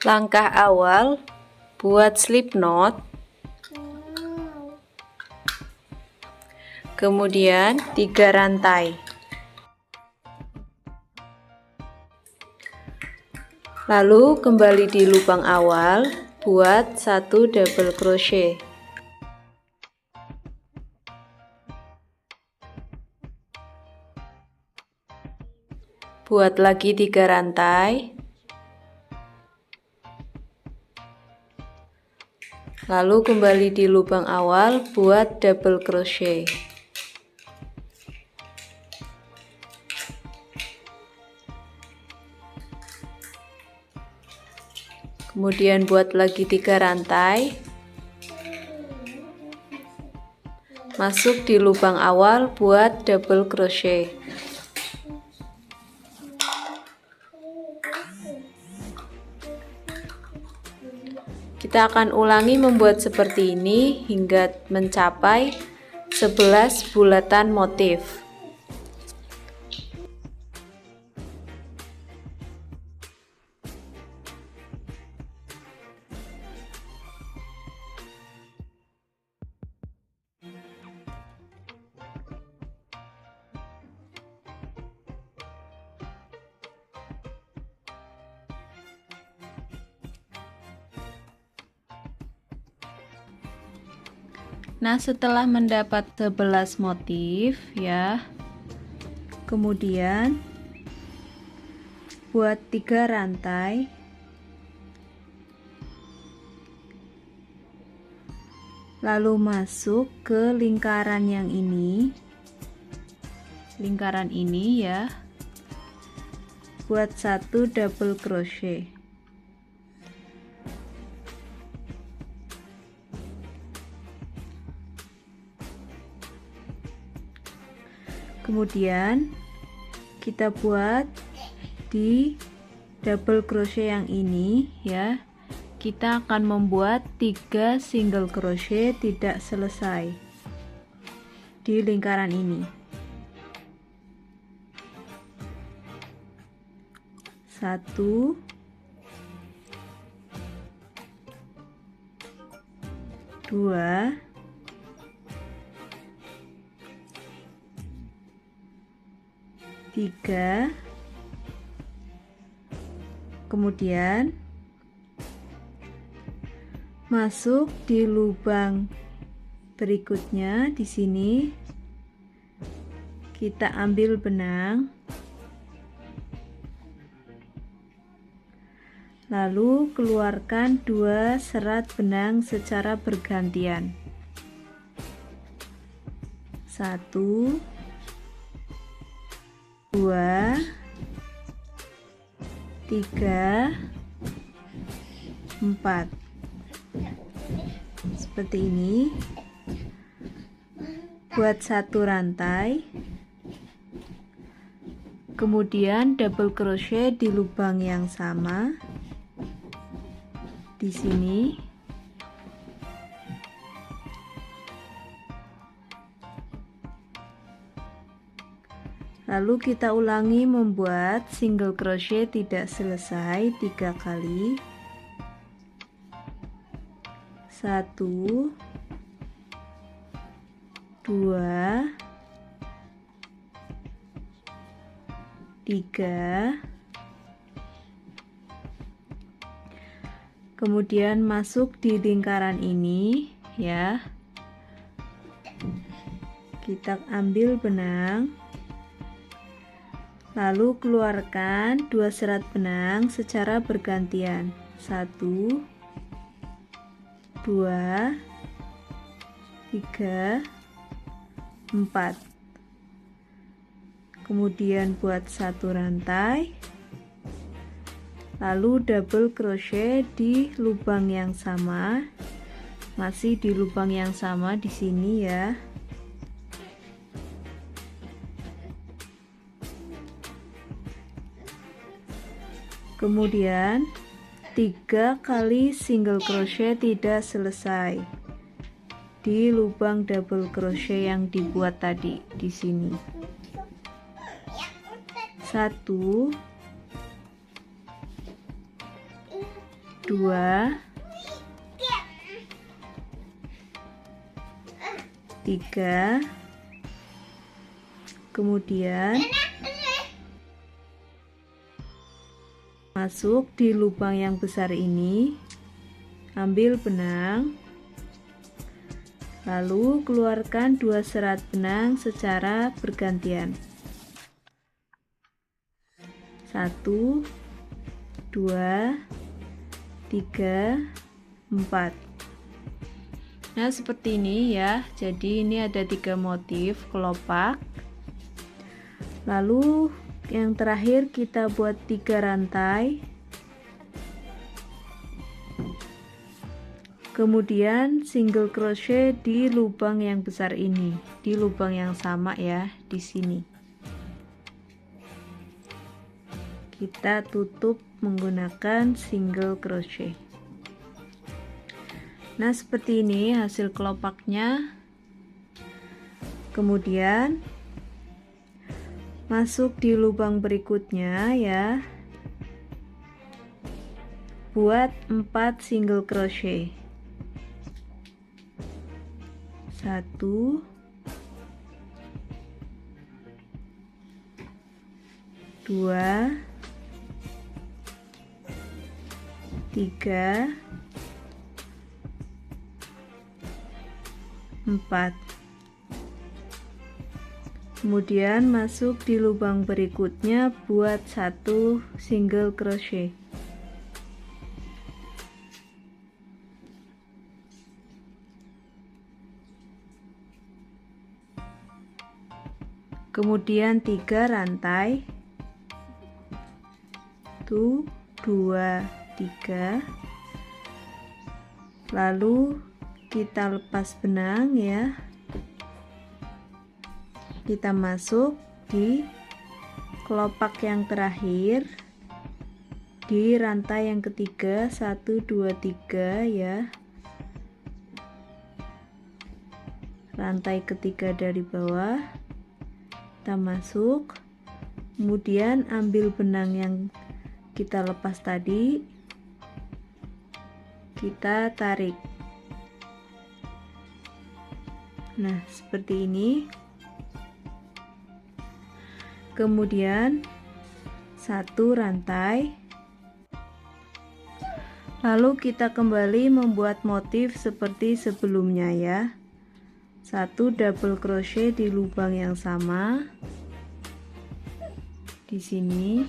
Langkah awal, buat slip knot. Kemudian 3 rantai. Lalu kembali di lubang awal, buat 1 double crochet. Buat lagi 3 rantai. Lalu kembali di lubang awal, buat double crochet. Kemudian buat lagi 3 rantai. Masuk di lubang awal, buat double crochet. Kita akan ulangi membuat seperti ini hingga mencapai 11 bulatan motif. Nah, setelah mendapat 11 motif ya, kemudian buat 3 rantai, lalu masuk ke lingkaran yang ini, lingkaran ini ya, buat 1 double crochet. Kemudian kita buat di double crochet yang ini ya, kita akan membuat 3 single crochet tidak selesai di lingkaran ini. 1, 2, 3, kemudian masuk di lubang berikutnya. Di sini kita ambil benang, lalu keluarkan 2 serat benang secara bergantian. 1, 2, 3, 4. Seperti ini. Buat 1 rantai. Kemudian double crochet di lubang yang sama. Di sini. Lalu kita ulangi membuat single crochet tidak selesai 3 kali. 1, 2, 3. Kemudian masuk di lingkaran ini ya. Kita ambil benang. Lalu keluarkan 2 serat benang secara bergantian. 1, 2, 3, 4. Kemudian buat 1 rantai. Lalu double crochet di lubang yang sama. Masih di lubang yang sama di sini ya. Kemudian 3 kali single crochet tidak selesai di lubang double crochet yang dibuat tadi di sini. 1, 2, 3, kemudian masuk di lubang yang besar ini, ambil benang, lalu keluarkan 2 serat benang secara bergantian. 1, 2, 3, 4. Nah, seperti ini ya. Jadi ini ada 3 motif kelopak. Lalu yang terakhir kita buat 3 rantai. Kemudian single crochet di lubang yang besar ini, di lubang yang sama ya, di sini. Kita tutup menggunakan single crochet. Nah, seperti ini hasil kelopaknya. Kemudian masuk di lubang berikutnya ya. Buat 4 single crochet. 1, 2, 3, 4. Kemudian masuk di lubang berikutnya buat 1 single crochet. Kemudian 3 rantai. 1, 2, 3. Lalu kita lepas benang ya. Kita masuk di kelopak yang terakhir di rantai yang ketiga, 1, 2, 3 ya. Rantai ketiga dari bawah kita masuk, kemudian ambil benang yang kita lepas tadi, kita tarik. Nah, seperti ini. Kemudian 1 rantai, lalu kita kembali membuat motif seperti sebelumnya ya. 1 double crochet di lubang yang sama di sini.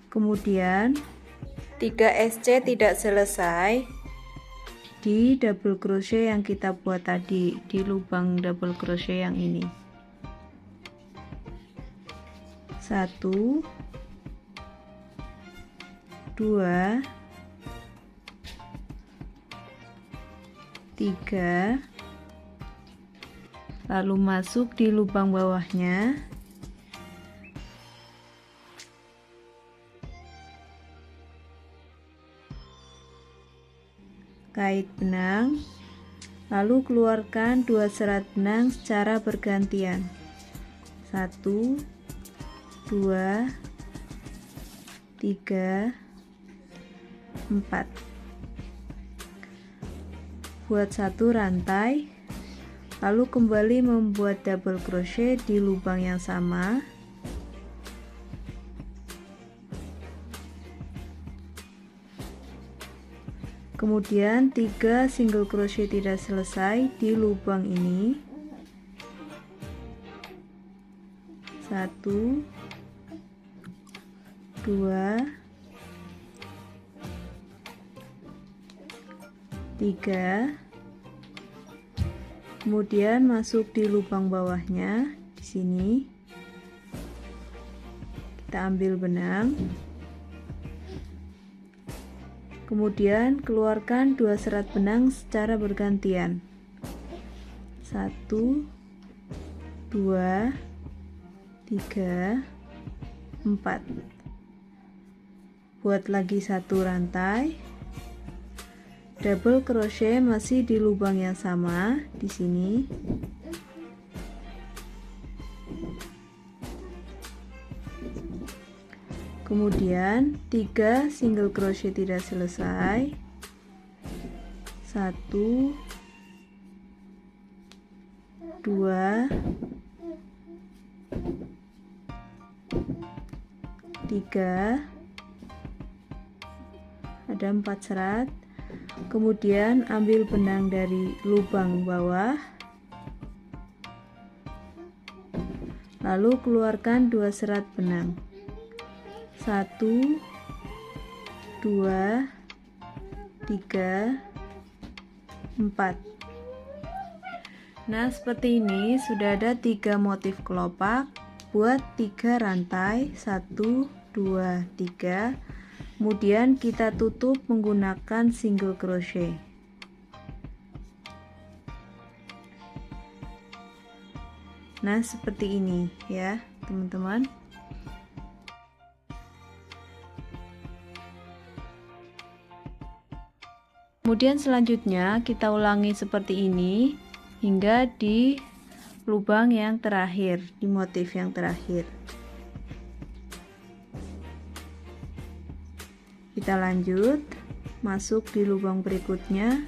Kemudian 3 SC tidak selesai di double crochet yang kita buat tadi di lubang double crochet yang ini. 1, 2, 3, lalu masuk di lubang bawahnya, kait benang, lalu keluarkan 2 serat benang secara bergantian. 1, 2, 3, 4. Buat 1 rantai, lalu kembali membuat double crochet di lubang yang sama. Kemudian 3 single crochet tidak selesai di lubang ini. 1, 2, 3, kemudian masuk di lubang bawahnya di sini. Kita ambil benang, kemudian keluarkan 2 serat benang secara bergantian. 1, 2, 3, 4. Buat lagi 1 rantai. Double crochet masih di lubang yang sama di sini. Kemudian 3 single crochet tidak selesai, 1 2 3, ada 4 serat. Kemudian ambil benang dari lubang bawah, lalu keluarkan 2 serat benang, 1 2 3 4. Nah, seperti ini sudah ada 3 motif kelopak. Buat 3 rantai, 1 2 3, kemudian kita tutup menggunakan single crochet. Nah, seperti ini ya teman-teman. Kemudian selanjutnya kita ulangi seperti ini hingga di lubang yang terakhir, di motif yang terakhir. Kita lanjut masuk di lubang berikutnya,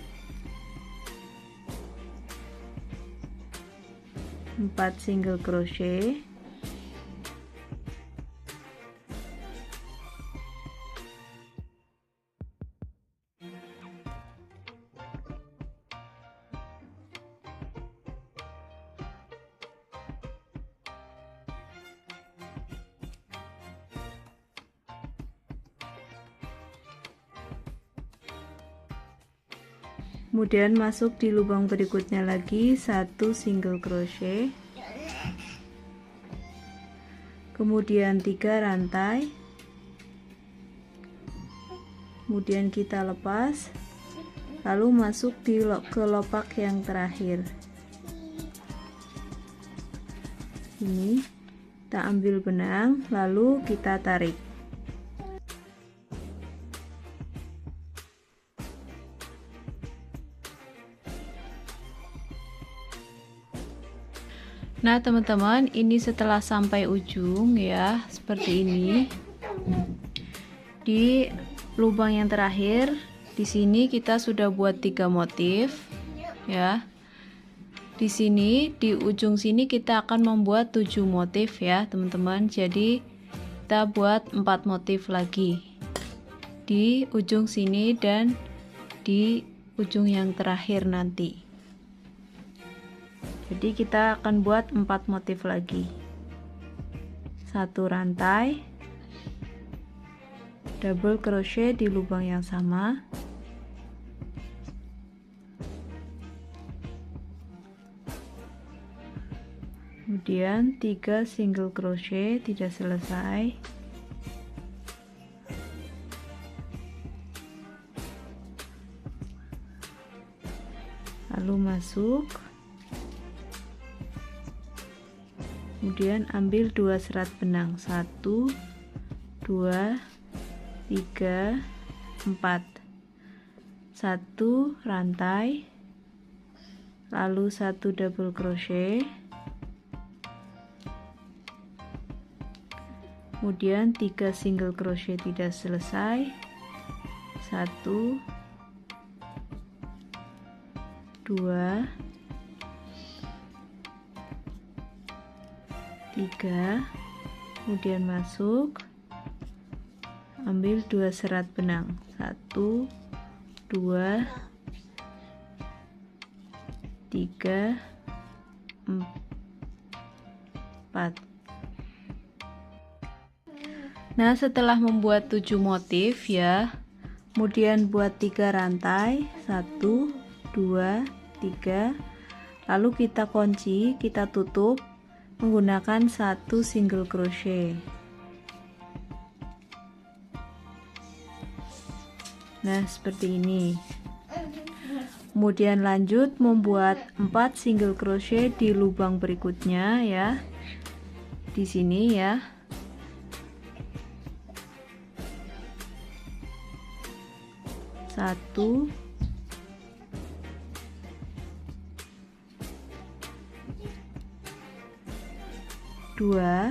4 single crochet, kemudian masuk di lubang berikutnya lagi, 1 single crochet, kemudian 3 rantai, kemudian kita lepas, lalu masuk di kelopak yang terakhir. Ini kita ambil benang, lalu kita tarik. Nah teman-teman, ini setelah sampai ujung ya, seperti ini. Di lubang yang terakhir, di sini kita sudah buat 3 motif ya. Di sini, di ujung sini kita akan membuat 7 motif ya teman-teman. Jadi kita buat 4 motif lagi di ujung sini dan di ujung yang terakhir nanti. Jadi kita akan buat 4 motif lagi, 1 rantai, double crochet di lubang yang sama, kemudian 3 single crochet tidak selesai, lalu masuk, kemudian ambil 2 serat benang, 1 2 3 4, 1 rantai, lalu 1 double crochet, kemudian 3 single crochet tidak selesai, 1 2 3, kemudian masuk, ambil 2 serat benang, 1 2 3 4. Nah setelah membuat 7 motif ya, kemudian buat 3 rantai, 1 2 3, lalu kita kunci, kita tutup menggunakan 1 single crochet. Nah seperti ini. Kemudian lanjut membuat 4 single crochet di lubang berikutnya ya, di sini ya. Satu, dua,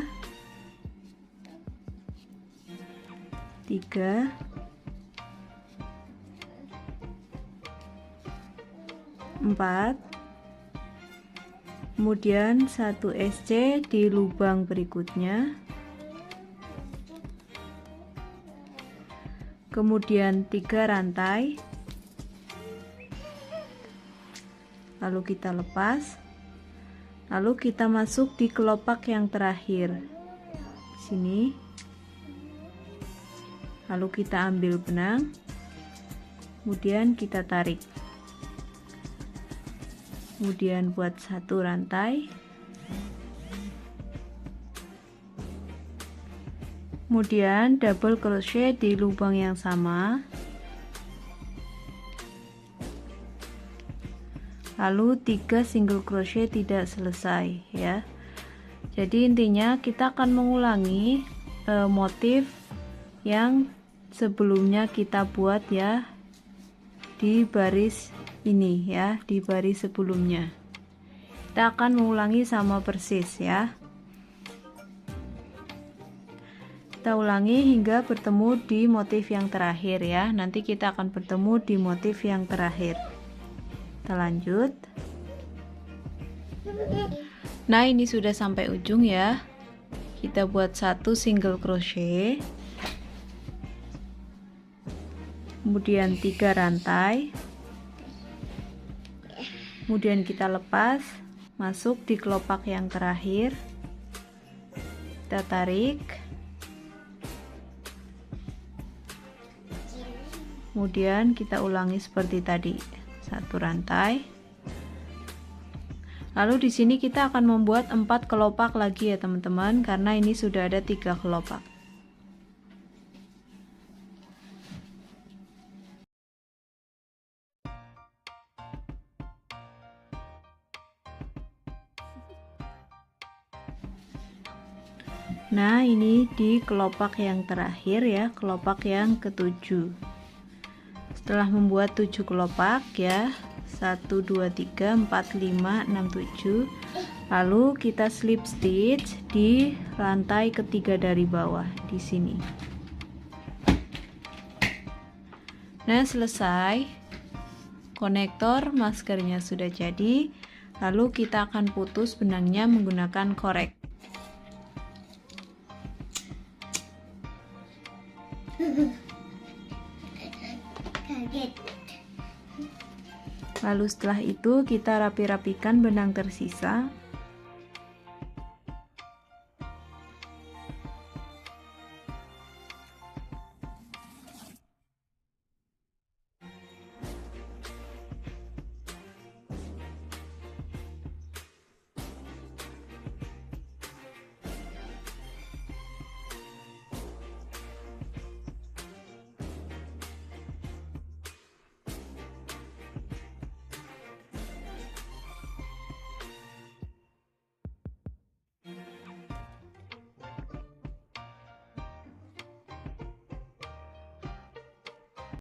3, 4, kemudian 1 SC di lubang berikutnya, kemudian 3 rantai, lalu kita lepas, lalu kita masuk di kelopak yang terakhir sini, lalu kita ambil benang, kemudian kita tarik, kemudian buat 1 rantai, kemudian double crochet di lubang yang sama, lalu 3 single crochet tidak selesai ya. Jadi intinya kita akan mengulangi motif yang sebelumnya kita buat ya di baris ini ya, di baris sebelumnya kita akan mengulangi sama persis ya. Kita ulangi hingga bertemu di motif yang terakhir ya. Nanti kita akan bertemu di motif yang terakhir. Kita lanjut. Nah, ini sudah sampai ujung ya. Kita buat 1 single crochet, kemudian 3 rantai, kemudian kita lepas, masuk di kelopak yang terakhir, kita tarik, kemudian kita ulangi seperti tadi, 1 rantai, lalu di sini kita akan membuat 4 kelopak lagi ya teman-teman, karena ini sudah ada 3 kelopak. Nah, ini di kelopak yang terakhir ya, kelopak yang ke-7. Setelah membuat 7 kelopak ya, 1 2 3 4 5 6 7, lalu kita slip stitch di rantai ketiga dari bawah di sini. Nah, selesai, konektor maskernya sudah jadi. Lalu kita akan putus benangnya menggunakan korek. Lalu setelah itu kita rapi-rapikan benang tersisa.